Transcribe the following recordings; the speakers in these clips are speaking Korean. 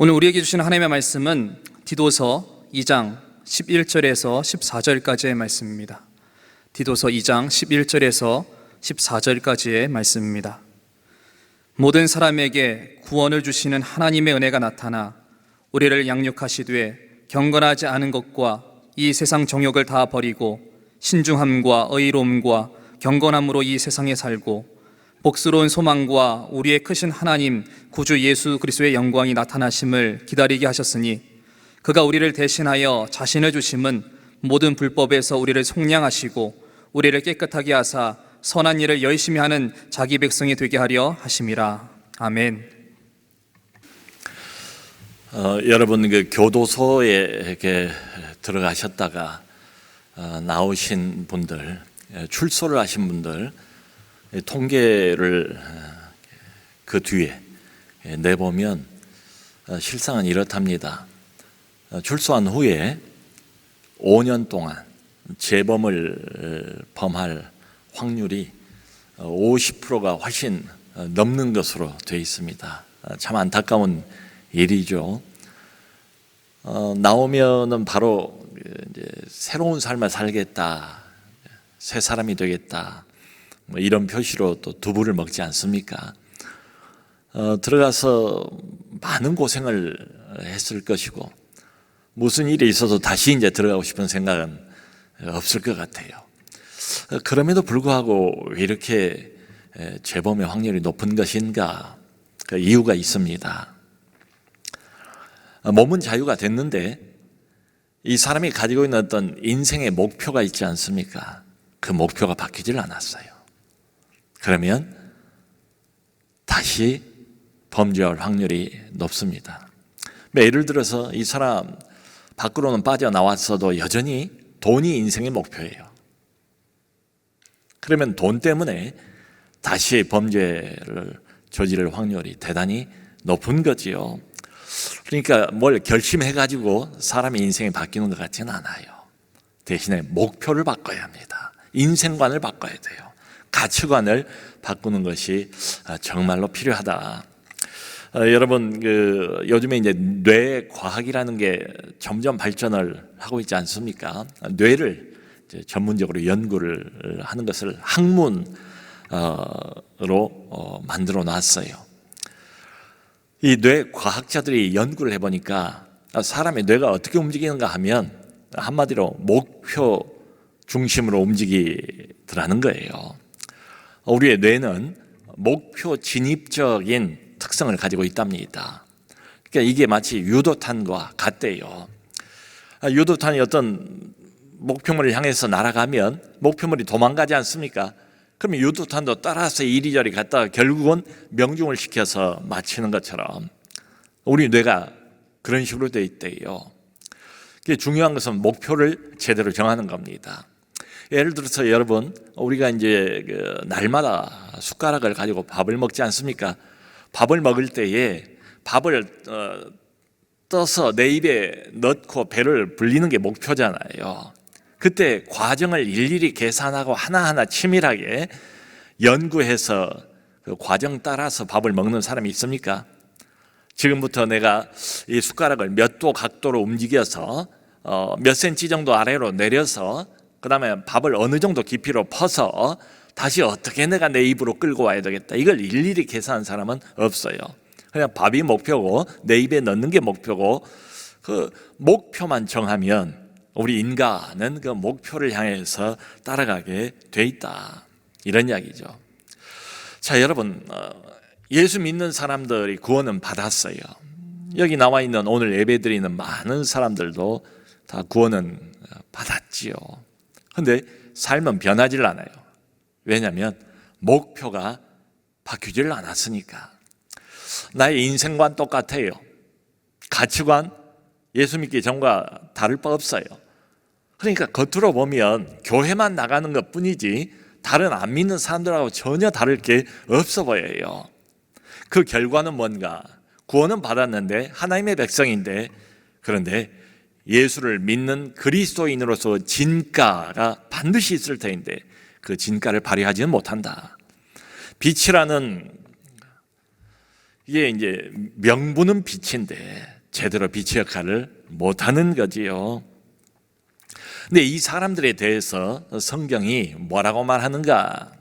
오늘 우리에게 주시는 하나님의 말씀은 디도서 2장 11절에서 14절까지의 말씀입니다. 디도서 2장 11절에서 14절까지의 말씀입니다. 모든 사람에게 구원을 주시는 하나님의 은혜가 나타나 우리를 양육하시되 경건하지 않은 것과 이 세상 정욕을 다 버리고 신중함과 의로움과 경건함으로 이 세상에 살고 복스러운 소망과 우리의 크신 하나님 구주 예수 그리스도의 영광이 나타나심을 기다리게 하셨으니 그가 우리를 대신하여 자신을 주심은 모든 불법에서 우리를 속량하시고 우리를 깨끗하게 하사 선한 일을 열심히 하는 자기 백성이 되게 하려 하심이라. 아멘. 여러분 그 교도소에 이렇게 들어가셨다가 나오신 분들, 출소를 하신 분들 통계를 그 뒤에 내보면 실상은 이렇답니다. 출소한 후에 5년 동안 재범을 범할 확률이 50%가 훨씬 넘는 것으로 되어 있습니다. 참 안타까운 일이죠. 나오면은 바로 이제 새로운 삶을 살겠다, 새 사람이 되겠다, 뭐 이런 표시로 또 두부를 먹지 않습니까? 들어가서 많은 고생을 했을 것이고 무슨 일이 있어도 다시 이제 들어가고 싶은 생각은 없을 것 같아요. 그럼에도 불구하고 왜 이렇게 재범의 확률이 높은 것인가? 그 이유가 있습니다. 몸은 자유가 됐는데 이 사람이 가지고 있는 어떤 인생의 목표가 있지 않습니까? 그 목표가 바뀌질 않았어요. 그러면 다시 범죄할 확률이 높습니다. 예를 들어서 이 사람 밖으로는 빠져나왔어도 여전히 돈이 인생의 목표예요. 그러면 돈 때문에 다시 범죄를 저지를 확률이 대단히 높은 거지요. 그러니까 뭘 결심해가지고 사람의 인생이 바뀌는 것 같지는 않아요. 대신에 목표를 바꿔야 합니다. 인생관을 바꿔야 돼요. 가치관을 바꾸는 것이 정말로 필요하다. 여러분 요즘에 이제 뇌과학이라는 게 점점 발전을 하고 있지 않습니까? 뇌를 이제 전문적으로 연구를 하는 것을 학문으로 만들어 놨어요. 이 뇌과학자들이 연구를 해보니까 사람의 뇌가 어떻게 움직이는가 하면 한마디로 목표 중심으로 움직이더라는 거예요. 우리의 뇌는 목표 진입적인 특성을 가지고 있답니다. 그러니까 이게 마치 유도탄과 같대요. 유도탄이 어떤 목표물을 향해서 날아가면 목표물이 도망가지 않습니까? 그러면 유도탄도 따라서 이리저리 갔다가 결국은 명중을 시켜서 마치는 것처럼 우리 뇌가 그런 식으로 되어 있대요. 중요한 것은 목표를 제대로 정하는 겁니다. 예를 들어서 여러분, 우리가 이제 날마다 숟가락을 가지고 밥을 먹지 않습니까? 밥을 먹을 때에 밥을 떠서 내 입에 넣고 배를 불리는 게 목표잖아요. 그때 과정을 일일이 계산하고 하나하나 치밀하게 연구해서 그 과정 따라서 밥을 먹는 사람이 있습니까? 지금부터 내가 이 숟가락을 몇 도 각도로 움직여서 몇 센치 정도 아래로 내려서 그 다음에 밥을 어느 정도 깊이로 퍼서 다시 어떻게 내가 내 입으로 끌고 와야 되겠다, 이걸 일일이 계산한 사람은 없어요. 그냥 밥이 목표고 내 입에 넣는 게 목표고 그 목표만 정하면 우리 인간은 그 목표를 향해서 따라가게 돼 있다, 이런 이야기죠. 자, 여러분, 예수 믿는 사람들이 구원은 받았어요. 여기 나와 있는 오늘 예배드리는 많은 사람들도 다 구원은 받았지요. 그런데 삶은 변하질 않아요. 왜냐하면 목표가 바뀌질 않았으니까. 나의 인생관 똑같아요. 가치관 예수 믿기 전과 다를 바 없어요. 그러니까 겉으로 보면 교회만 나가는 것 뿐이지 다른 안 믿는 사람들하고 전혀 다를 게 없어 보여요. 그 결과는 뭔가? 구원은 받았는데 하나님의 백성인데, 그런데 예수를 믿는 그리스도인으로서 진가가 반드시 있을 터인데 그 진가를 발휘하지는 못한다. 빛이라는 이게 이제 명분은 빛인데 제대로 빛의 역할을 못하는 거지요. 근데 이 사람들에 대해서 성경이 뭐라고 말하는가?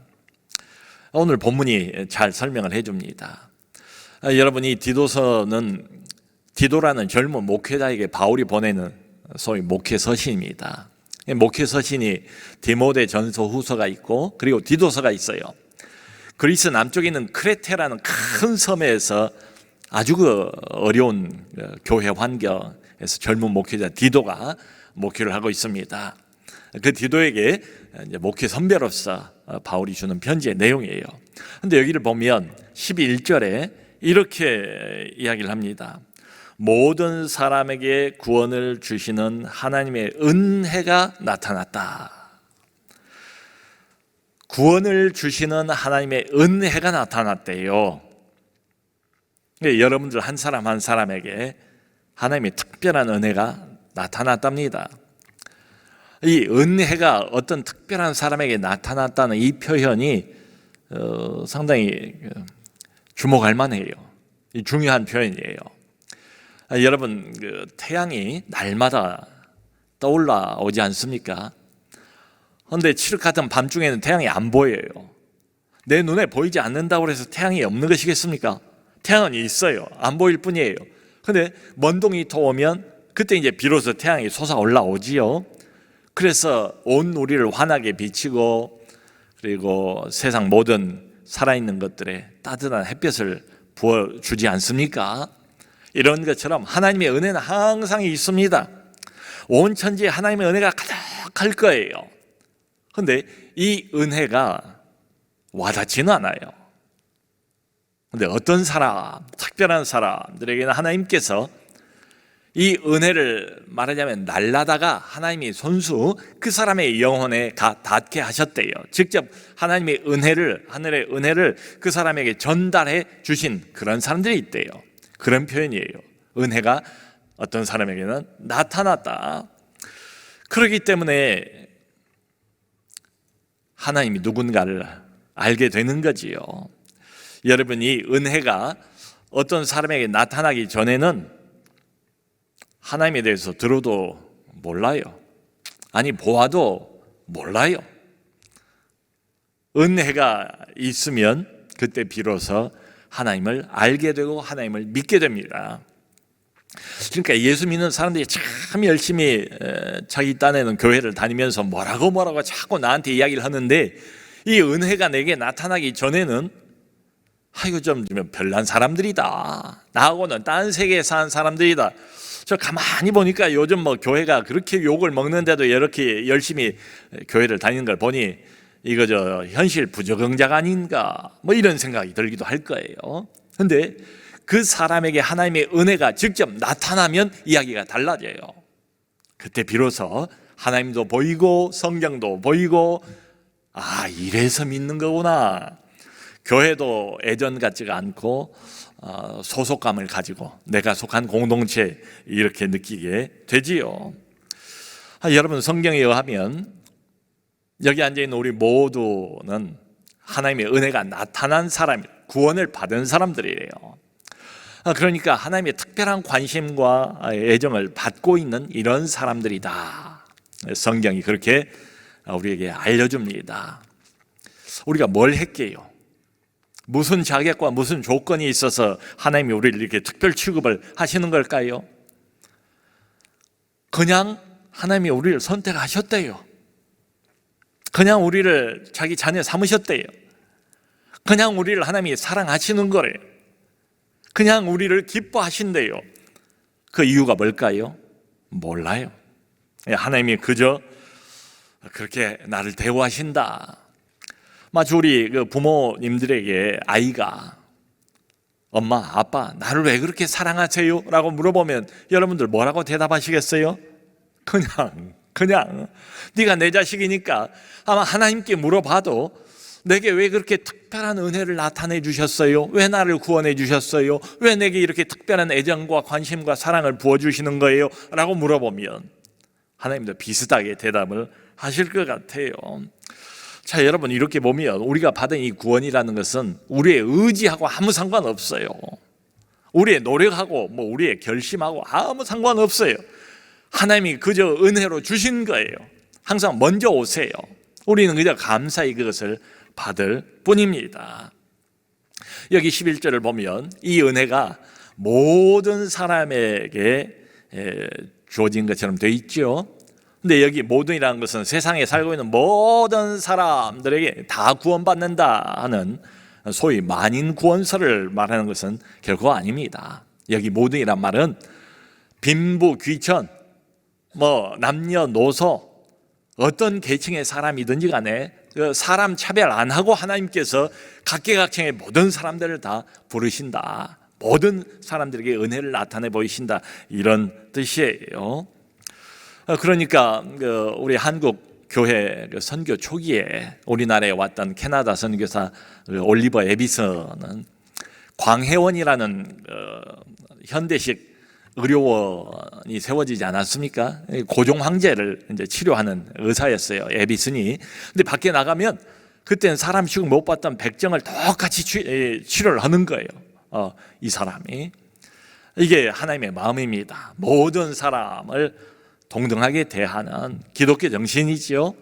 오늘 본문이 잘 설명을 해줍니다. 여러분이 디도라는 젊은 목회자에게 바울이 보내는 소위 목회서신입니다. 목회서신이 디모데 전서 후서가 있고 그리고 디도서가 있어요. 그리스 남쪽에 있는 크레테라는 큰 섬에서 아주 어려운 교회 환경에서 젊은 목회자 디도가 목회를 하고 있습니다. 그 디도에게 이제 목회 선배로서 바울이 주는 편지의 내용이에요. 그런데 여기를 보면 11절에 이렇게 이야기를 합니다. 모든 사람에게 구원을 주시는 하나님의 은혜가 나타났다. 구원을 주시는 하나님의 은혜가 나타났대요. 여러분들 한 사람 한 사람에게 하나님의 특별한 은혜가 나타났답니다. 이 은혜가 어떤 특별한 사람에게 나타났다는 이 표현이 상당히 주목할 만해요. 중요한 표현이에요. 여러분, 태양이 날마다 떠올라 오지 않습니까? 그런데 칠흑 같은 밤중에는 태양이 안 보여요. 내 눈에 보이지 않는다고 해서 태양이 없는 것이겠습니까? 태양은 있어요. 안 보일 뿐이에요. 그런데 먼 동이 터오면 그때 이제 비로소 태양이 솟아 올라오지요. 그래서 온 우리를 환하게 비치고 그리고 세상 모든 살아있는 것들에 따뜻한 햇볕을 부어주지 않습니까? 이런 것처럼 하나님의 은혜는 항상 있습니다. 온 천지에 하나님의 은혜가 가득할 거예요. 그런데 이 은혜가 와닿지는 않아요. 그런데 어떤 사람, 특별한 사람들에게는 하나님께서 이 은혜를 말하자면 날라다가 하나님이 손수 그 사람의 영혼에 닿게 하셨대요. 직접 하나님의 은혜를, 하늘의 은혜를 그 사람에게 전달해 주신 그런 사람들이 있대요. 그런 표현이에요. 은혜가 어떤 사람에게는 나타났다. 그렇기 때문에 하나님이 누군가를 알게 되는 거지요. 여러분이 은혜가 어떤 사람에게 나타나기 전에는 하나님에 대해서 들어도 몰라요. 아니 보아도 몰라요. 은혜가 있으면 그때 비로소 하나님을 알게 되고 하나님을 믿게 됩니다. 그러니까 예수 믿는 사람들이 참 열심히 자기 딴에는 교회를 다니면서 뭐라고 자꾸 나한테 이야기를 하는데 이 은혜가 내게 나타나기 전에는 이거 좀 별난 사람들이다. 나하고는 딴 세계에 사는 사람들이다. 저 가만히 보니까 요즘 교회가 그렇게 욕을 먹는데도 이렇게 열심히 교회를 다니는 걸 보니 이거 현실 부적응자가 아닌가 이런 생각이 들기도 할 거예요. 그런데 그 사람에게 하나님의 은혜가 직접 나타나면 이야기가 달라져요. 그때 비로소 하나님도 보이고 성경도 보이고 이래서 믿는 거구나. 교회도 예전 같지가 않고 소속감을 가지고 내가 속한 공동체 이렇게 느끼게 되지요. 여러분 성경에 의하면 여기 앉아있는 우리 모두는 하나님의 은혜가 나타난 사람, 구원을 받은 사람들이에요. 그러니까 하나님의 특별한 관심과 애정을 받고 있는 이런 사람들이다. 성경이 그렇게 우리에게 알려줍니다. 우리가 뭘 했게요? 무슨 자격과 무슨 조건이 있어서 하나님이 우리를 이렇게 특별 취급을 하시는 걸까요? 그냥 하나님이 우리를 선택하셨대요. 그냥 우리를 자기 자녀 삼으셨대요. 그냥 우리를 하나님이 사랑하시는 거래요. 그냥 우리를 기뻐하신대요. 그 이유가 뭘까요? 몰라요. 하나님이 그저 그렇게 나를 대우하신다. 마치 우리 부모님들에게 아이가 엄마, 아빠, 나를 왜 그렇게 사랑하세요? 라고 물어보면 여러분들 뭐라고 대답하시겠어요? 그냥 네가 내 자식이니까 아마 하나님께 물어봐도 내게 왜 그렇게 특별한 은혜를 나타내 주셨어요? 왜 나를 구원해 주셨어요? 왜 내게 이렇게 특별한 애정과 관심과 사랑을 부어주시는 거예요? 라고 물어보면 하나님도 비슷하게 대답을 하실 것 같아요. 자, 여러분 이렇게 보면 우리가 받은 이 구원이라는 것은 우리의 의지하고 아무 상관없어요. 우리의 노력하고 우리의 결심하고 아무 상관없어요. 하나님이 그저 은혜로 주신 거예요. 항상 먼저 오세요. 우리는 그저 감사히 그것을 받을 뿐입니다. 여기 11절을 보면 이 은혜가 모든 사람에게 주어진 것처럼 되어 있죠. 근데 여기 모든이라는 것은 세상에 살고 있는 모든 사람들에게 다 구원받는다 하는 소위 만인 구원설을 말하는 것은 결코 아닙니다. 여기 모든이란 말은 빈부 귀천, 남녀노소 어떤 계층의 사람이든지 간에 사람 차별 안 하고 하나님께서 각계각층의 모든 사람들을 다 부르신다. 모든 사람들에게 은혜를 나타내 보이신다. 이런 뜻이에요. 그러니까 우리 한국 교회 선교 초기에 우리나라에 왔던 캐나다 선교사 올리버 에비슨은 광해원이라는 현대식 의료원이 세워지지 않았습니까? 고종 황제를 이제 치료하는 의사였어요, 에비슨이. 근데 밖에 나가면 그때는 사람 취급 못 받던 백정을 똑같이 치료를 하는 거예요. 이 사람이. 이게 하나님의 마음입니다. 모든 사람을 동등하게 대하는 기독교 정신이지요.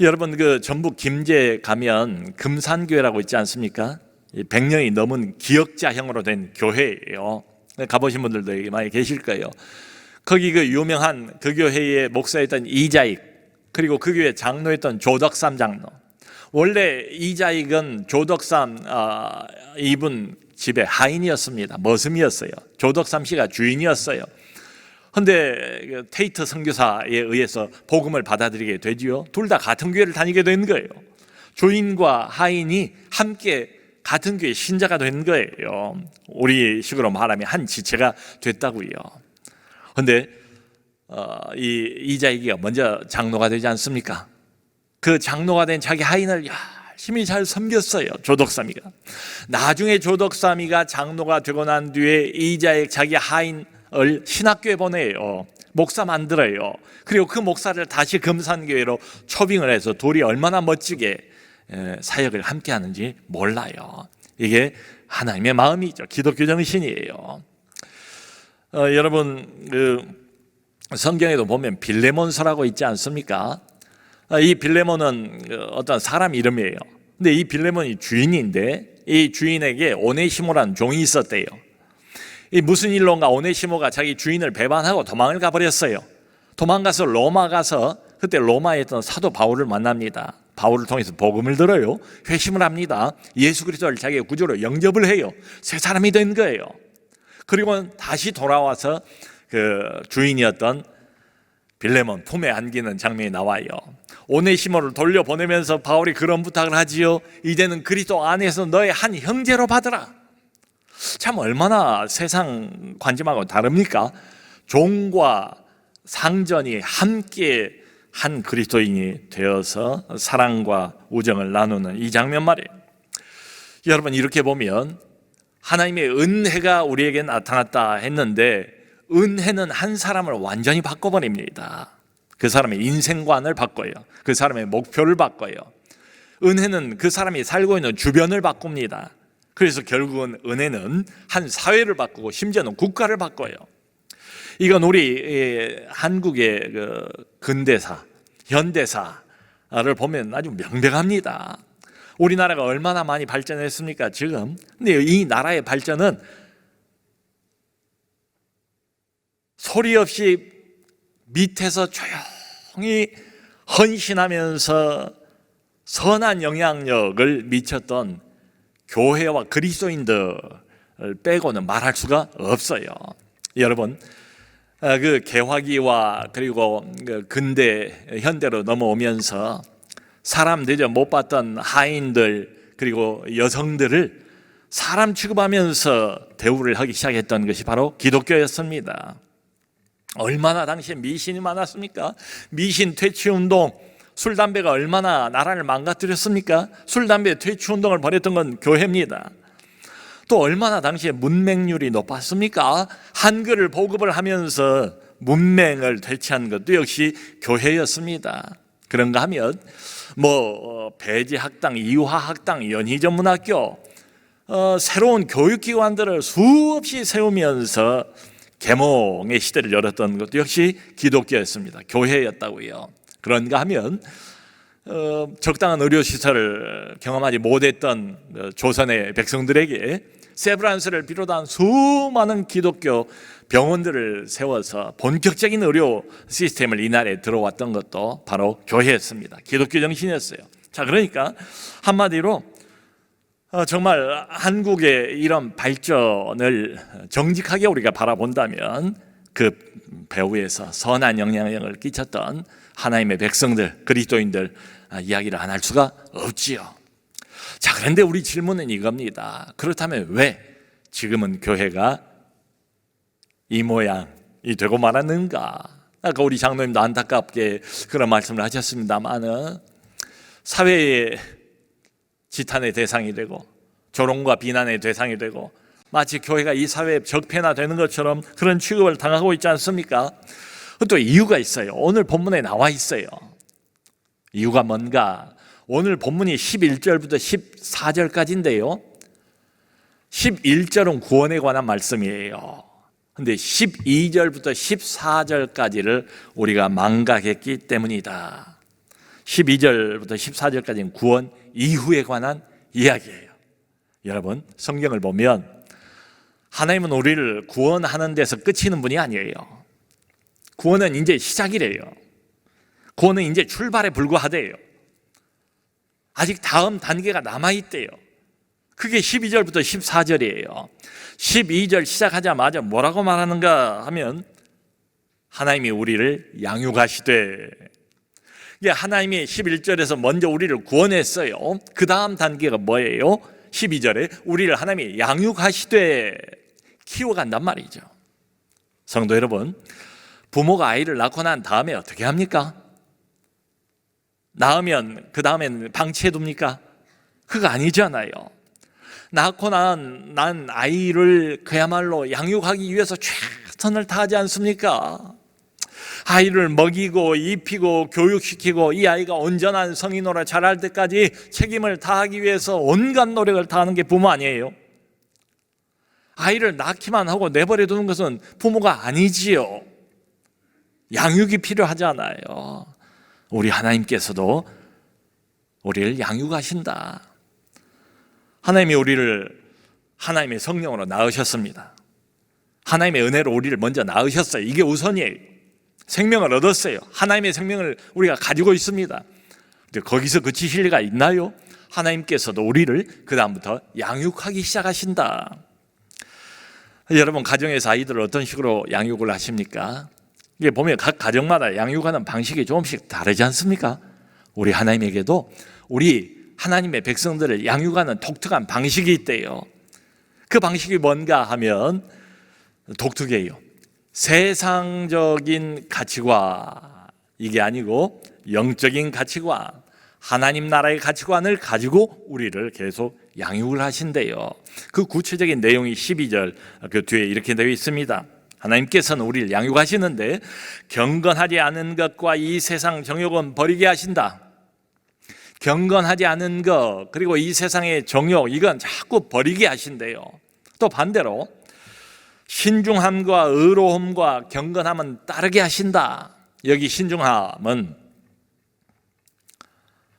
여러분 전북 김제 가면 금산교회라고 있지 않습니까? 100년이 넘은 기역자형으로 된 교회예요. 가보신 분들도 많이 계실 거예요. 거기 유명한 그 교회의 목사였던 이자익, 그리고 그 교회 장로였던 조덕삼 장로. 원래 이자익은 조덕삼 이분 집의 하인이었습니다. 머슴이었어요. 조덕삼 씨가 주인이었어요. 그런데 테이트 선교사에 의해서 복음을 받아들이게 되지요. 둘 다 같은 교회를 다니게 된 거예요. 주인과 하인이 함께 같은 교회 신자가 된 거예요. 우리식으로 말하면 한 지체가 됐다고요. 그런데 이자익이가 먼저 장로가 되지 않습니까? 그 장로가 된 자기 하인을 열심히 잘 섬겼어요, 조덕삼이가. 나중에 조덕삼이가 장로가 되고 난 뒤에 이자익 자기 하인을 신학교에 보내요. 목사 만들어요. 그리고 그 목사를 다시 금산교회로 초빙을 해서 둘이 얼마나 멋지게 사역을 함께 하는지 몰라요. 이게 하나님의 마음이죠. 기독교 정신이에요. 여러분 성경에도 보면 빌레몬서라고 있지 않습니까? 이 빌레몬은 어떤 사람 이름이에요. 근데 이 빌레몬이 주인인데 이 주인에게 오네시모라는 종이 있었대요. 이 무슨 일로인가 오네시모가 자기 주인을 배반하고 도망을 가버렸어요. 도망가서 로마 가서 그때 로마에 있던 사도 바울을 만납니다. 바울을 통해서 복음을 들어요. 회심을 합니다. 예수 그리스도를 자기의 구주로 영접을 해요. 새 사람이 된 거예요. 그리고 다시 돌아와서 그 주인이었던 빌레몬 품에 안기는 장면이 나와요. 오네시모를 돌려보내면서 바울이 그런 부탁을 하지요. 이제는 그리스도 안에서 너의 한 형제로 받으라. 참 얼마나 세상 관점하고 다릅니까? 종과 상전이 함께 한 그리스도인이 되어서 사랑과 우정을 나누는 이 장면 말이에요. 여러분 이렇게 보면 하나님의 은혜가 우리에게 나타났다 했는데 은혜는 한 사람을 완전히 바꿔버립니다. 그 사람의 인생관을 바꿔요. 그 사람의 목표를 바꿔요. 은혜는 그 사람이 살고 있는 주변을 바꿉니다. 그래서 결국은 은혜는 한 사회를 바꾸고 심지어는 국가를 바꿔요. 이건 우리 한국의 근대사, 현대사를 보면 아주 명백합니다. 우리나라가 얼마나 많이 발전했습니까 지금? 근데 이 나라의 발전은 소리 없이 밑에서 조용히 헌신하면서 선한 영향력을 미쳤던 교회와 그리스도인들을 빼고는 말할 수가 없어요. 여러분 그 개화기와 그리고 근대 현대로 넘어오면서 사람 대접 못 받던 하인들 그리고 여성들을 사람 취급하면서 대우를 하기 시작했던 것이 바로 기독교였습니다. 얼마나 당시에 미신이 많았습니까? 미신 퇴치운동, 술, 담배가 얼마나 나라를 망가뜨렸습니까? 술, 담배 퇴치운동을 벌였던 건 교회입니다. 또 얼마나 당시에 문맹률이 높았습니까? 한글을 보급을 하면서 문맹을 퇴치한 것도 역시 교회였습니다. 그런가 하면 배지학당, 이화학당, 연희전문학교 새로운 교육기관들을 수없이 세우면서 계몽의 시대를 열었던 것도 역시 기독교였습니다. 교회였다고요. 그런가 하면 적당한 의료시설을 경험하지 못했던 조선의 백성들에게 세브란스를 비롯한 수많은 기독교 병원들을 세워서 본격적인 의료 시스템을 이날에 들어왔던 것도 바로 교회였습니다. 기독교 정신이었어요. 자, 그러니까 한마디로 정말 한국의 이런 발전을 정직하게 우리가 바라본다면 그 배후에서 선한 영향력을 끼쳤던 하나님의 백성들, 그리스도인들 이야기를 안 할 수가 없지요. 자, 그런데 우리 질문은 이겁니다. 그렇다면 왜 지금은 교회가 이 모양이 되고 말았는가? 아까 우리 장로님도 안타깝게 그런 말씀을 하셨습니다만 사회의 지탄의 대상이 되고 조롱과 비난의 대상이 되고 마치 교회가 이 사회에 적폐화되는 것처럼 그런 취급을 당하고 있지 않습니까? 또 이유가 있어요. 오늘 본문에 나와 있어요. 이유가 뭔가? 오늘 본문이 11절부터 14절까지인데요 11절은 구원에 관한 말씀이에요. 근데 12절부터 14절까지를 우리가 망각했기 때문이다. 12절부터 14절까지는 구원 이후에 관한 이야기예요. 여러분, 성경을 보면 하나님은 우리를 구원하는 데서 끝이는 분이 아니에요. 구원은 이제 시작이래요. 구원은 이제 출발에 불과하대요. 아직 다음 단계가 남아있대요. 그게 12절부터 14절이에요 12절 시작하자마자 뭐라고 말하는가 하면 하나님이 우리를 양육하시되, 하나님이 11절에서 먼저 우리를 구원했어요. 그 다음 단계가 뭐예요? 12절에 우리를 하나님이 양육하시되 키워간단 말이죠. 성도 여러분, 부모가 아이를 낳고 난 다음에 어떻게 합니까? 낳으면 그 다음엔 방치해둡니까? 그거 아니잖아요. 낳고 난 아이를 그야말로 양육하기 위해서 최선을 다하지 않습니까? 아이를 먹이고 입히고 교육시키고 이 아이가 온전한 성인으로 자랄 때까지 책임을 다하기 위해서 온갖 노력을 다하는 게 부모 아니에요? 아이를 낳기만 하고 내버려 두는 것은 부모가 아니지요. 양육이 필요하잖아요. 우리 하나님께서도 우리를 양육하신다. 하나님이 우리를 하나님의 성령으로 낳으셨습니다. 하나님의 은혜로 우리를 먼저 낳으셨어요. 이게 우선이에요. 생명을 얻었어요. 하나님의 생명을 우리가 가지고 있습니다. 근데 거기서 그치실 리가 있나요? 하나님께서도 우리를 그 다음부터 양육하기 시작하신다. 여러분, 가정에서 아이들을 어떤 식으로 양육을 하십니까? 이게 보면 각 가정마다 양육하는 방식이 조금씩 다르지 않습니까? 우리 하나님에게도 우리 하나님의 백성들을 양육하는 독특한 방식이 있대요. 그 방식이 뭔가 하면 독특해요. 세상적인 가치관, 이게 아니고 영적인 가치관, 하나님 나라의 가치관을 가지고 우리를 계속 양육을 하신대요. 그 구체적인 내용이 12절 그 뒤에 이렇게 되어 있습니다. 하나님께서는 우리를 양육하시는데 경건하지 않은 것과 이 세상 정욕은 버리게 하신다. 경건하지 않은 것, 그리고 이 세상의 정욕, 이건 자꾸 버리게 하신대요. 또 반대로 신중함과 의로움과 경건함은 따르게 하신다. 여기 신중함은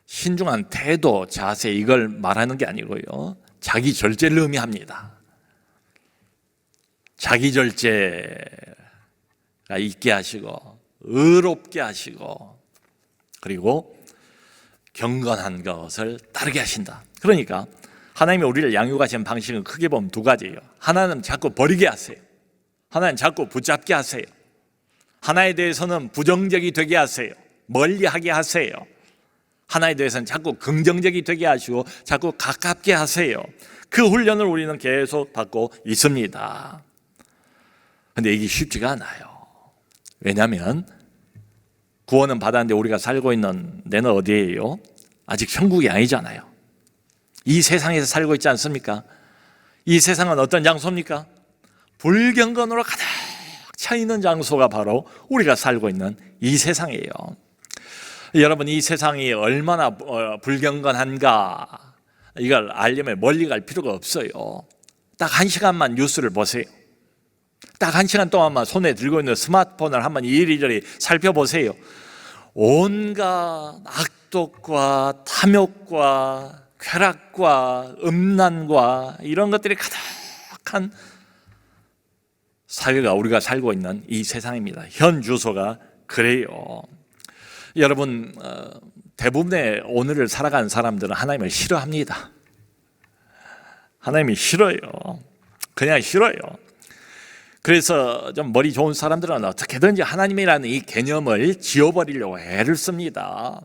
신중한 태도, 자세, 이걸 말하는 게 아니고요, 자기 절제를 의미합니다. 자기 절제가 있게 하시고 의롭게 하시고 그리고 경건한 것을 따르게 하신다. 그러니까 하나님이 우리를 양육하시는 방식은 크게 보면 두 가지예요. 하나는 자꾸 버리게 하세요. 하나는 자꾸 붙잡게 하세요. 하나에 대해서는 부정적이 되게 하세요. 멀리하게 하세요. 하나에 대해서는 자꾸 긍정적이 되게 하시고 자꾸 가깝게 하세요. 그 훈련을 우리는 계속 받고 있습니다. 근데 이게 쉽지가 않아요. 왜냐하면 구원은 받았는데 우리가 살고 있는 데는 어디예요? 아직 천국이 아니잖아요. 이 세상에서 살고 있지 않습니까? 이 세상은 어떤 장소입니까? 불경건으로 가득 차 있는 장소가 바로 우리가 살고 있는 이 세상이에요. 여러분, 이 세상이 얼마나 불경건한가, 이걸 알려면 멀리 갈 필요가 없어요. 딱 1시간만 뉴스를 보세요. 딱 1시간 동안만 손에 들고 있는 스마트폰을 한번 이리저리 살펴보세요. 온갖 악독과 탐욕과 쾌락과 음란과 이런 것들이 가득한 사회가 우리가 살고 있는 이 세상입니다. 현 주소가 그래요. 여러분, 대부분의 오늘을 살아가는 사람들은 하나님을 싫어합니다. 하나님이 싫어요. 그냥 싫어요. 그래서 좀 머리 좋은 사람들은 어떻게든지 하나님이라는 이 개념을 지워버리려고 애를 씁니다.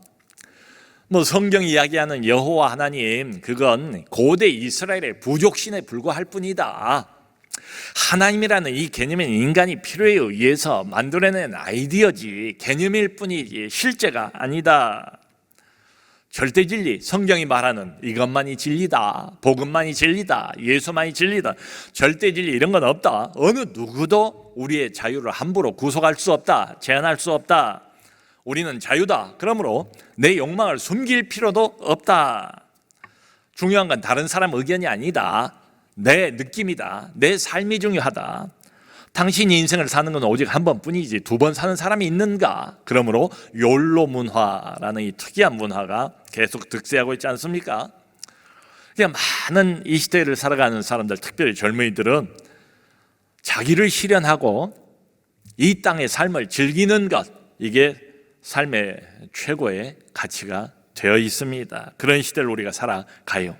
뭐 성경이 이야기하는 여호와 하나님, 그건 고대 이스라엘의 부족신에 불과할 뿐이다. 하나님이라는 이 개념은 인간이 필요에 의해서 만들어낸 아이디어지 개념일 뿐이지 실제가 아니다. 절대 진리, 성경이 말하는 이것만이 진리다, 복음만이 진리다, 예수만이 진리다, 절대 진리 이런 건 없다. 어느 누구도 우리의 자유를 함부로 구속할 수 없다, 제한할 수 없다. 우리는 자유다. 그러므로 내 욕망을 숨길 필요도 없다. 중요한 건 다른 사람 의견이 아니다. 내 느낌이다. 내 삶이 중요하다. 당신이 인생을 사는 건 오직 한 번뿐이지 두 번 사는 사람이 있는가? 그러므로 욜로 문화라는 이 특이한 문화가 계속 득세하고 있지 않습니까? 그냥 많은 이 시대를 살아가는 사람들, 특별히 젊은이들은 자기를 실현하고 이 땅의 삶을 즐기는 것, 이게 삶의 최고의 가치가 되어 있습니다. 그런 시대를 우리가 살아가요.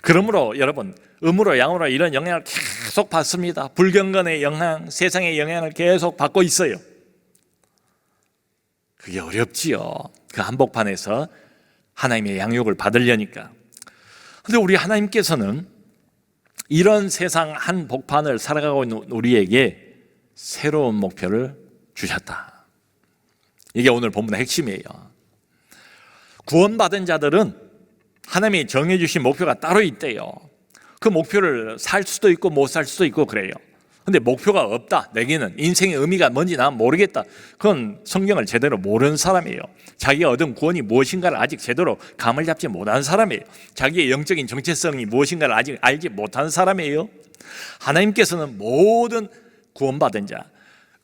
그러므로 여러분, 음으로 양으로 이런 영향을 계속 받습니다. 불경건의 영향, 세상의 영향을 계속 받고 있어요. 그게 어렵지요. 그 한복판에서 하나님의 양육을 받으려니까. 그런데 우리 하나님께서는 이런 세상 한복판을 살아가고 있는 우리에게 새로운 목표를 주셨다. 이게 오늘 본문의 핵심이에요. 구원받은 자들은 하나님이 정해주신 목표가 따로 있대요. 그 목표를 살 수도 있고 못 살 수도 있고 그래요. 근데 목표가 없다, 내게는 인생의 의미가 뭔지 난 모르겠다, 그건 성경을 제대로 모르는 사람이에요. 자기가 얻은 구원이 무엇인가를 아직 제대로 감을 잡지 못한 사람이에요. 자기의 영적인 정체성이 무엇인가를 아직 알지 못한 사람이에요. 하나님께서는 모든 구원받은 자,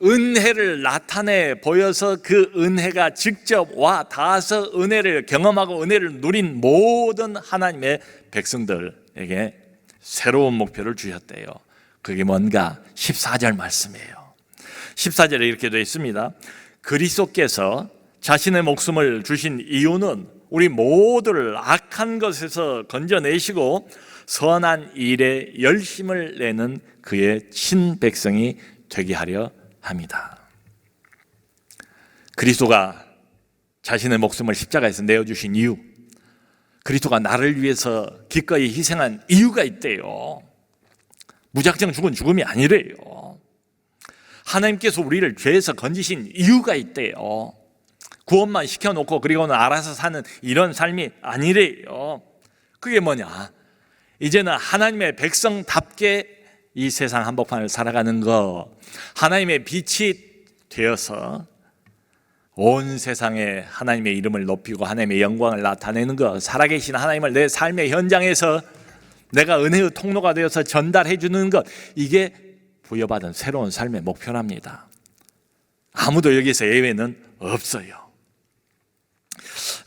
은혜를 나타내 보여서 그 은혜가 직접 와 닿아서 은혜를 경험하고 은혜를 누린 모든 하나님의 백성들에게 새로운 목표를 주셨대요. 그게 뭔가 14절 말씀이에요. 14절에 이렇게 되어 있습니다. 그리스도께서 자신의 목숨을 주신 이유는 우리 모두를 악한 것에서 건져내시고 선한 일에 열심을 내는 그의 친백성이 되게 하려 합니다. 그리스도가 자신의 목숨을 십자가에서 내어주신 이유, 그리스도가 나를 위해서 기꺼이 희생한 이유가 있대요. 무작정 죽은 죽음이 아니래요. 하나님께서 우리를 죄에서 건지신 이유가 있대요. 구원만 시켜놓고 그리고는 알아서 사는 이런 삶이 아니래요. 그게 뭐냐? 이제는 하나님의 백성답게 이 세상 한복판을 살아가는 거, 하나님의 빛이 되어서 온 세상에 하나님의 이름을 높이고 하나님의 영광을 나타내는 것, 살아계신 하나님을 내 삶의 현장에서 내가 은혜의 통로가 되어서 전달해 주는 것, 이게 부여받은 새로운 삶의 목표랍니다. 아무도 여기서 예외는 없어요.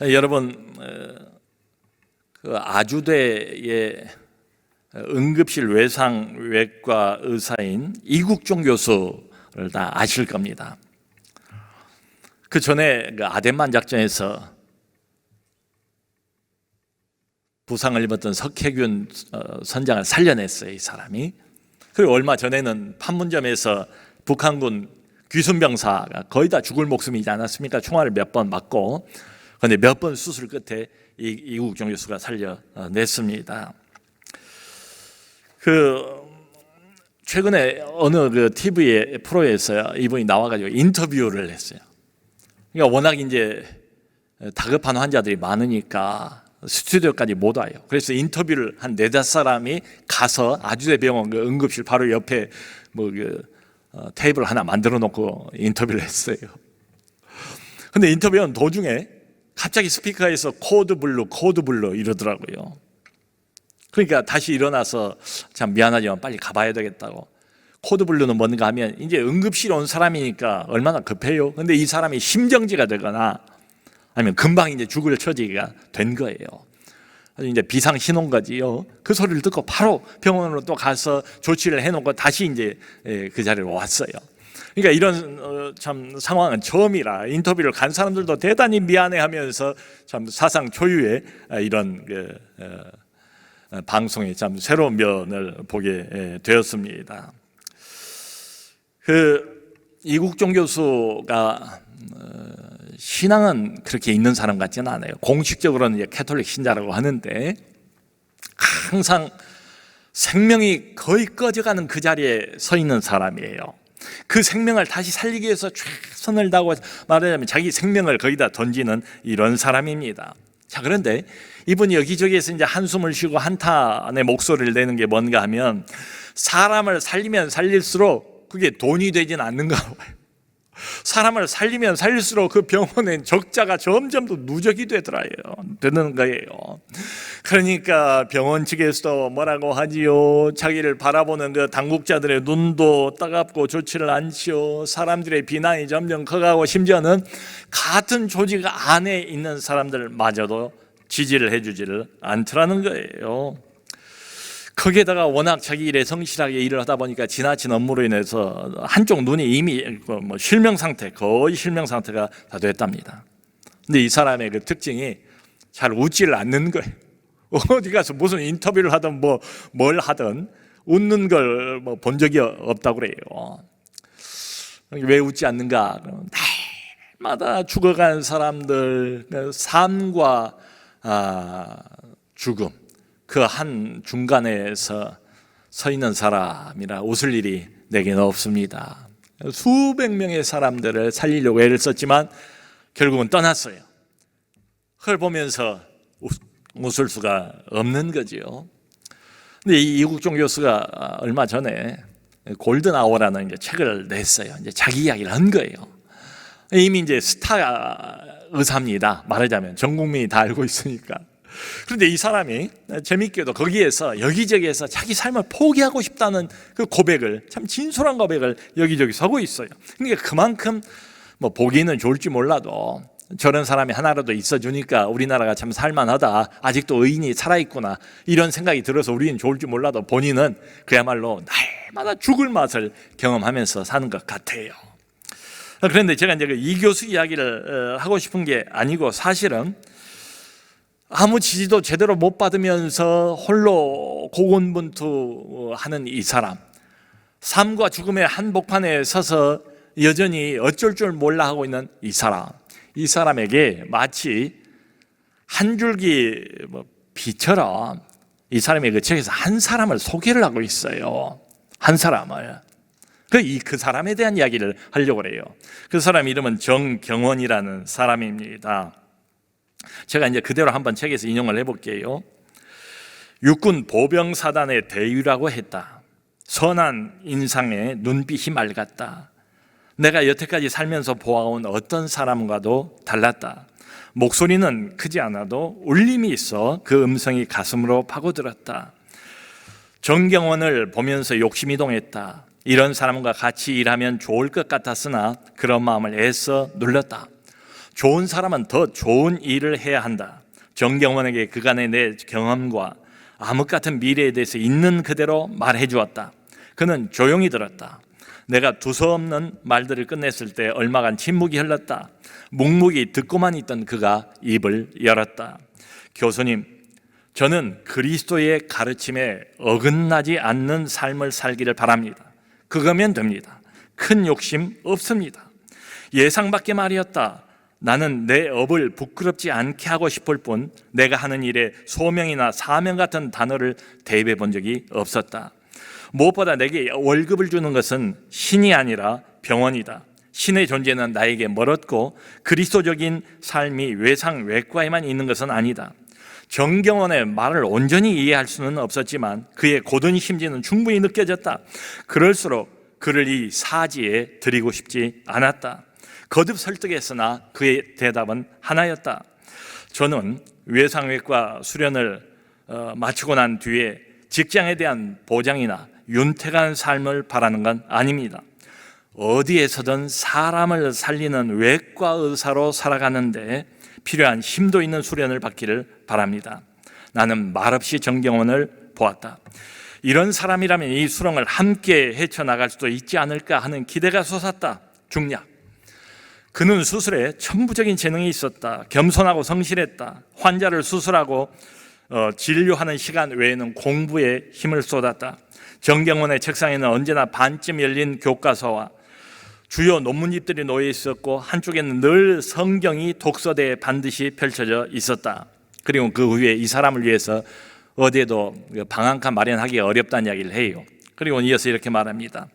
여러분, 그 아주대의 응급실 외상외과 의사인 이국종 교수를 다 아실 겁니다. 그 전에 그 아덴만 작전에서 부상을 입었던 석혜균 선장을 살려냈어요, 이 사람이. 그리고 얼마 전에는 판문점에서 북한군 귀순병사가 거의 다 죽을 목숨이지 않았습니까? 총알을 몇 번 맞고, 그런데 몇 번 수술 끝에 이국종 교수가 살려냈습니다. 최근에 어느 그 TV 프로에서 이분이 나와가지고 인터뷰를 했어요. 그러니까 워낙 이제 다급한 환자들이 많으니까 스튜디오까지 못 와요. 그래서 인터뷰를 한 4-5사람이 가서 아주대 병원 그 응급실 바로 옆에 테이블 하나 만들어 놓고 인터뷰를 했어요. 근데 인터뷰는 도중에 갑자기 스피커에서 코드 블루 이러더라고요. 그러니까 다시 일어나서 참 미안하지만 빨리 가봐야 되겠다고. 코드블루는 뭔가 하면 이제 응급실에 온 사람이니까 얼마나 급해요. 근데 이 사람이 심정지가 되거나 아니면 금방 이제 죽을 처지가 된 거예요. 그래서 이제 비상 신호인가지요. 그 소리를 듣고 바로 병원으로 또 가서 조치를 해놓고 다시 이제 그 자리로 왔어요. 그러니까 이런 참 상황은 처음이라 인터뷰를 간 사람들도 대단히 미안해하면서 참 사상 초유의 이런 방송의 참 새로운 면을 보게 되었습니다. 이국종 교수가 신앙은 그렇게 있는 사람 같지는 않아요. 공식적으로는 이제 캐톨릭 신자라고 하는데 항상 생명이 거의 꺼져가는 그 자리에 서 있는 사람이에요. 그 생명을 다시 살리기 위해서 최선을 다하고 말하자면 자기 생명을 거의 다 던지는 이런 사람입니다. 자, 그런데 이분이 여기저기에서 이제 한숨을 쉬고 한탄의 목소리를 내는 게 뭔가 하면 사람을 살리면 살릴수록 그게 돈이 되진 않는가 봐요. 사람을 살리면 살릴수록 그 병원엔 적자가 점점 더 누적이 되는 거예요. 그러니까 병원 측에서도 뭐라고 하지요? 자기를 바라보는 그 당국자들의 눈도 따갑고 좋지를 않지요. 사람들의 비난이 점점 커가고 심지어는 같은 조직 안에 있는 사람들마저도 지지를 해주지를 않더라는 거예요. 거기에다가 워낙 자기 일에 성실하게 일을 하다 보니까 지나친 업무로 인해서 한쪽 눈이 이미 실명 상태, 거의 실명 상태가 다 됐답니다. 근데 이 사람의 그 특징이 잘 웃지를 않는 거예요. 어디 가서 무슨 인터뷰를 하든 뭘 하든 웃는 걸 본 적이 없다고 그래요. 왜 웃지 않는가? 날마다 죽어가는 사람들, 삶과 죽음, 그 한 중간에서 서 있는 사람이라 웃을 일이 내게는 없습니다. 수백 명의 사람들을 살리려고 애를 썼지만 결국은 떠났어요. 그걸 보면서 웃을 수가 없는 거지요. 근데 이 이국종 교수가 얼마 전에 골든 아워라는 이제 책을 냈어요. 이제 자기 이야기를 한 거예요. 이미 이제 스타 의사입니다. 말하자면 전 국민이 다 알고 있으니까. 그런데 이 사람이 재밌게도 거기에서 여기저기에서 자기 삶을 포기하고 싶다는 그 고백을, 참 진솔한 고백을 여기저기 서고 있어요. 그러니까 그만큼 보기는 좋을지 몰라도 저런 사람이 하나라도 있어주니까 우리나라가 참 살만하다, 아직도 의인이 살아있구나, 이런 생각이 들어서 우리는 좋을지 몰라도 본인은 그야말로 날마다 죽을 맛을 경험하면서 사는 것 같아요. 그런데 제가 이제 이 교수 이야기를 하고 싶은 게 아니고, 사실은 아무 지지도 제대로 못 받으면서 홀로 고군분투하는 이 사람, 삶과 죽음의 한복판에 서서 여전히 어쩔 줄 몰라 하고 있는 이 사람에게 마치 한 줄기 비처럼 이 사람의 그 책에서 한 사람을 소개를 하고 있어요. 한 사람을. 그 사람에 대한 이야기를 하려고 해요. 그 사람 이름은 정경원이라는 사람입니다. 제가 이제 그대로 한번 책에서 인용을 해볼게요. 육군 보병사단의 대위라고 했다. 선한 인상에 눈빛이 맑았다. 내가 여태까지 살면서 보아온 어떤 사람과도 달랐다. 목소리는 크지 않아도 울림이 있어 그 음성이 가슴으로 파고들었다. 정경원을 보면서 욕심이 동했다. 이런 사람과 같이 일하면 좋을 것 같았으나 그런 마음을 애써 눌렀다. 좋은 사람은 더 좋은 일을 해야 한다. 정경원에게 그간의 내 경험과 암흑 같은 미래에 대해서 있는 그대로 말해 주었다. 그는 조용히 들었다. 내가 두서없는 말들을 끝냈을 때 얼마간 침묵이 흘렀다. 묵묵히 듣고만 있던 그가 입을 열었다. 교수님, 저는 그리스도의 가르침에 어긋나지 않는 삶을 살기를 바랍니다. 그거면 됩니다. 큰 욕심 없습니다. 예상 밖의 말이었다. 나는 내 업을 부끄럽지 않게 하고 싶을 뿐 내가 하는 일에 소명이나 사명 같은 단어를 대입해 본 적이 없었다. 무엇보다 내게 월급을 주는 것은 신이 아니라 병원이다. 신의 존재는 나에게 멀었고 그리스도적인 삶이 외상 외과에만 있는 것은 아니다. 정경원의 말을 온전히 이해할 수는 없었지만 그의 고든 심지는 충분히 느껴졌다. 그럴수록 그를 이 사지에 드리고 싶지 않았다. 거듭 설득했으나 그의 대답은 하나였다. 저는 외상외과 수련을 마치고 난 뒤에 직장에 대한 보장이나 윤택한 삶을 바라는 건 아닙니다. 어디에서든 사람을 살리는 외과 의사로 살아가는데 필요한 심도 있는 수련을 받기를 바랍니다. 나는 말없이 정경원을 보았다. 이런 사람이라면 이 수렁을 함께 헤쳐나갈 수도 있지 않을까 하는 기대가 솟았다. 중략. 그는 수술에 천부적인 재능이 있었다. 겸손하고 성실했다. 환자를 수술하고 진료하는 시간 외에는 공부에 힘을 쏟았다. 정경원의 책상에는 언제나 반쯤 열린 교과서와 주요 논문집들이 놓여 있었고 한쪽에는 늘 성경이 독서대에 반드시 펼쳐져 있었다. 그리고 그 후에 이 사람을 위해서 어디에도 방 한 칸 마련하기 어렵다는 이야기를 해요. 그리고 이어서 이렇게 말합니다.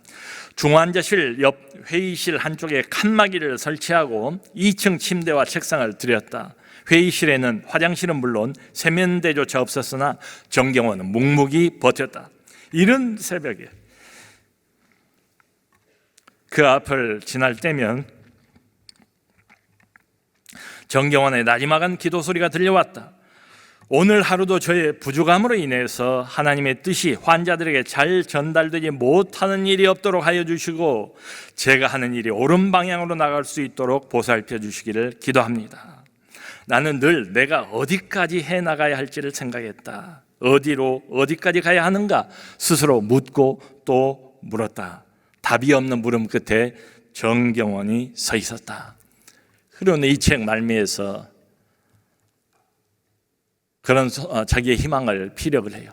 중환자실 옆 회의실 한쪽에 칸막이를 설치하고 2층 침대와 책상을 들였다. 회의실에는 화장실은 물론 세면대조차 없었으나 정경원은 묵묵히 버텼다. 이른 새벽에 그 앞을 지날 때면 정경원의 나지막한 기도 소리가 들려왔다. 오늘 하루도 저의 부족함으로 인해서 하나님의 뜻이 환자들에게 잘 전달되지 못하는 일이 없도록 하여 주시고 제가 하는 일이 옳은 방향으로 나갈 수 있도록 보살펴 주시기를 기도합니다. 나는 늘 내가 어디까지 해나가야 할지를 생각했다. 어디까지 가야 하는가 스스로 묻고 또 물었다. 답이 없는 물음 끝에 정경원이 서 있었다. 그러는 이 책 말미에서 그런 자기의 희망을 피력을 해요.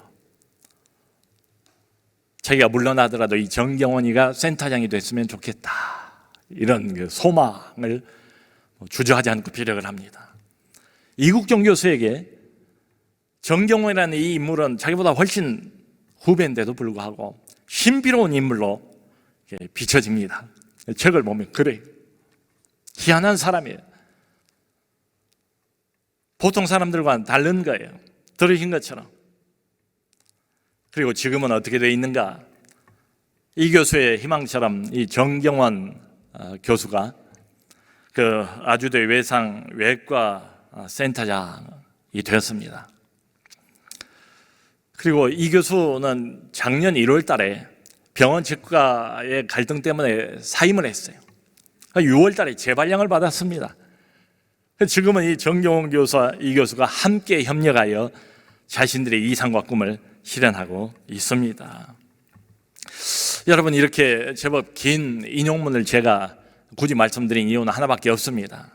자기가 물러나더라도 이 정경원이가 센터장이 됐으면 좋겠다. 이런 그 소망을 주저하지 않고 피력을 합니다. 이국종 교수에게 정경원이라는 이 인물은 자기보다 훨씬 후배인데도 불구하고 신비로운 인물로 비춰집니다. 책을 보면 그래요. 희한한 사람이에요. 보통 사람들과는 다른 거예요. 들으신 것처럼. 그리고 지금은 어떻게 되어 있는가? 이 교수의 희망처럼 이 정경원 교수가 그 아주대 외상 외과 센터장이 되었습니다. 그리고 이 교수는 작년 1월 달에 병원 측과의 갈등 때문에 사임을 했어요. 6월 달에 재발령을 받았습니다. 지금은 이 정경원 교수와 이 교수가 함께 협력하여 자신들의 이상과 꿈을 실현하고 있습니다. 여러분, 이렇게 제법 긴 인용문을 제가 굳이 말씀드린 이유는 하나밖에 없습니다.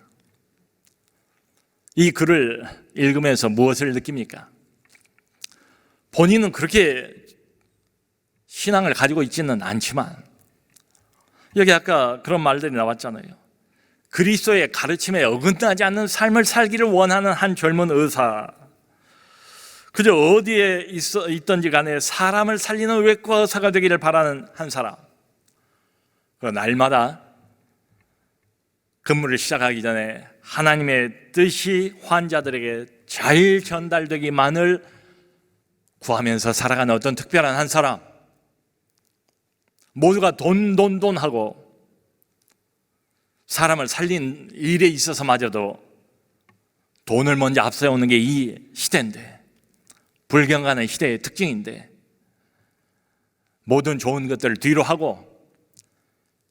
이 글을 읽으면서 무엇을 느낍니까? 본인은 그렇게 신앙을 가지고 있지는 않지만 여기 아까 그런 말들이 나왔잖아요. 그리스도의 가르침에 어긋나지 않는 삶을 살기를 원하는 한 젊은 의사, 그저 어디에 있든지 간에 사람을 살리는 외과 의사가 되기를 바라는 한 사람, 그 날마다 근무를 시작하기 전에 하나님의 뜻이 환자들에게 잘 전달되기만을 구하면서 살아가는 어떤 특별한 한 사람, 모두가 돈 하고 사람을 살린 일에 있어서마저도 돈을 먼저 앞세우는 게 이 시대인데, 불경가는 시대의 특징인데, 모든 좋은 것들을 뒤로 하고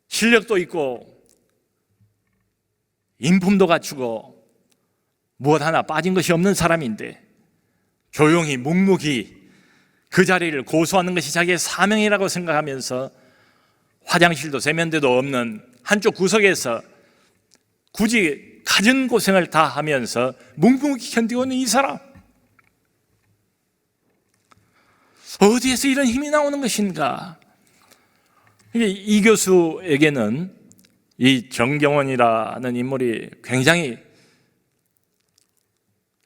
실력도 있고 인품도 갖추고 무엇 하나 빠진 것이 없는 사람인데 조용히 묵묵히 그 자리를 고수하는 것이 자기의 사명이라고 생각하면서 화장실도 세면대도 없는 한쪽 구석에서 굳이 갖은 고생을 다 하면서 묵묵히 견디고 있는 이 사람, 어디에서 이런 힘이 나오는 것인가? 이 교수에게는 이 정경원이라는 인물이 굉장히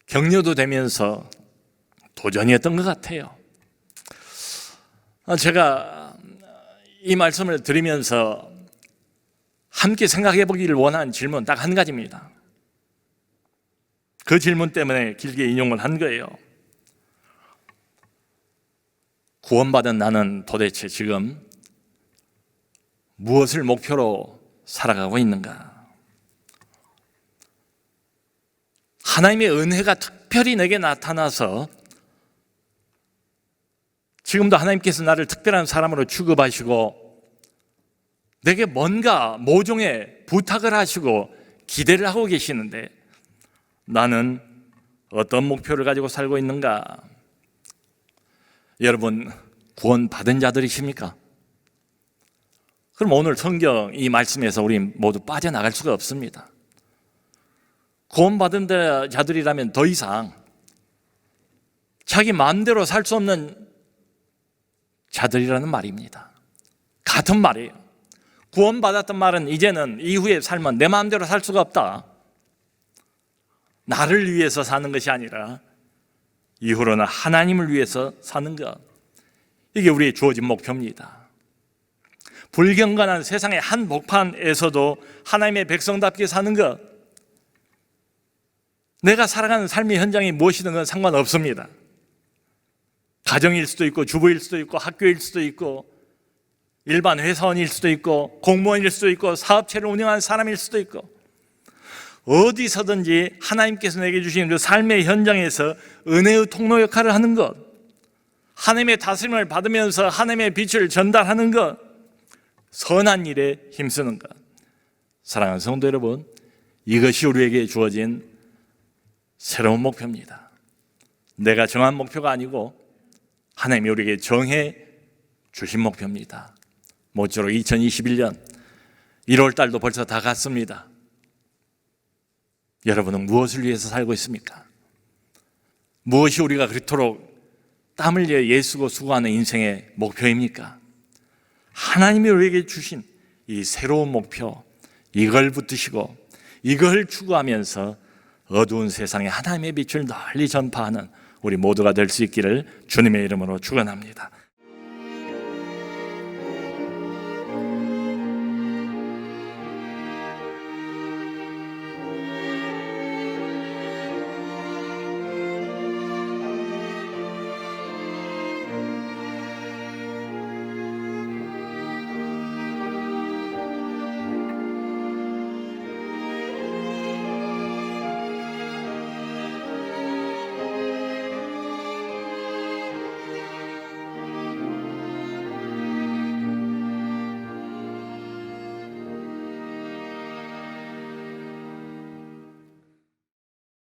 격려도 되면서 도전이었던 것 같아요. 제가 이 말씀을 드리면서 함께 생각해 보기를 원하는 질문 딱 한 가지입니다. 그 질문 때문에 길게 인용을 한 거예요. 구원받은 나는 도대체 지금 무엇을 목표로 살아가고 있는가? 하나님의 은혜가 특별히 내게 나타나서 지금도 하나님께서 나를 특별한 사람으로 취급하시고 내게 뭔가 모종의 부탁을 하시고 기대를 하고 계시는데 나는 어떤 목표를 가지고 살고 있는가? 여러분, 구원받은 자들이십니까? 그럼 오늘 성경 이 말씀에서 우리 모두 빠져나갈 수가 없습니다. 구원받은 자들이라면 더 이상 자기 마음대로 살 수 없는 자들이라는 말입니다. 같은 말이에요. 구원받았던 말은 이제는 이후의 삶은 내 마음대로 살 수가 없다. 나를 위해서 사는 것이 아니라 이후로는 하나님을 위해서 사는 것. 이게 우리의 주어진 목표입니다. 불경건한 세상의 한 복판에서도 하나님의 백성답게 사는 것. 내가 살아가는 삶의 현장이 무엇이든 건 상관없습니다. 가정일 수도 있고 주부일 수도 있고 학교일 수도 있고 일반 회사원일 수도 있고 공무원일 수도 있고 사업체를 운영하는 사람일 수도 있고 어디서든지 하나님께서 내게 주신 그 삶의 현장에서 은혜의 통로 역할을 하는 것, 하나님의 다스림을 받으면서 하나님의 빛을 전달하는 것, 선한 일에 힘쓰는 것. 사랑하는 성도 여러분, 이것이 우리에게 주어진 새로운 목표입니다. 내가 정한 목표가 아니고 하나님이 우리에게 정해 주신 목표입니다. 모쪼록 2021년 1월 달도 벌써 다 갔습니다. 여러분은 무엇을 위해서 살고 있습니까? 무엇이 우리가 그토록 땀을 흘려 예수고 수고하는 인생의 목표입니까? 하나님이 우리에게 주신 이 새로운 목표, 이걸 붙드시고 이걸 추구하면서 어두운 세상에 하나님의 빛을 널리 전파하는 우리 모두가 될 수 있기를 주님의 이름으로 축원합니다.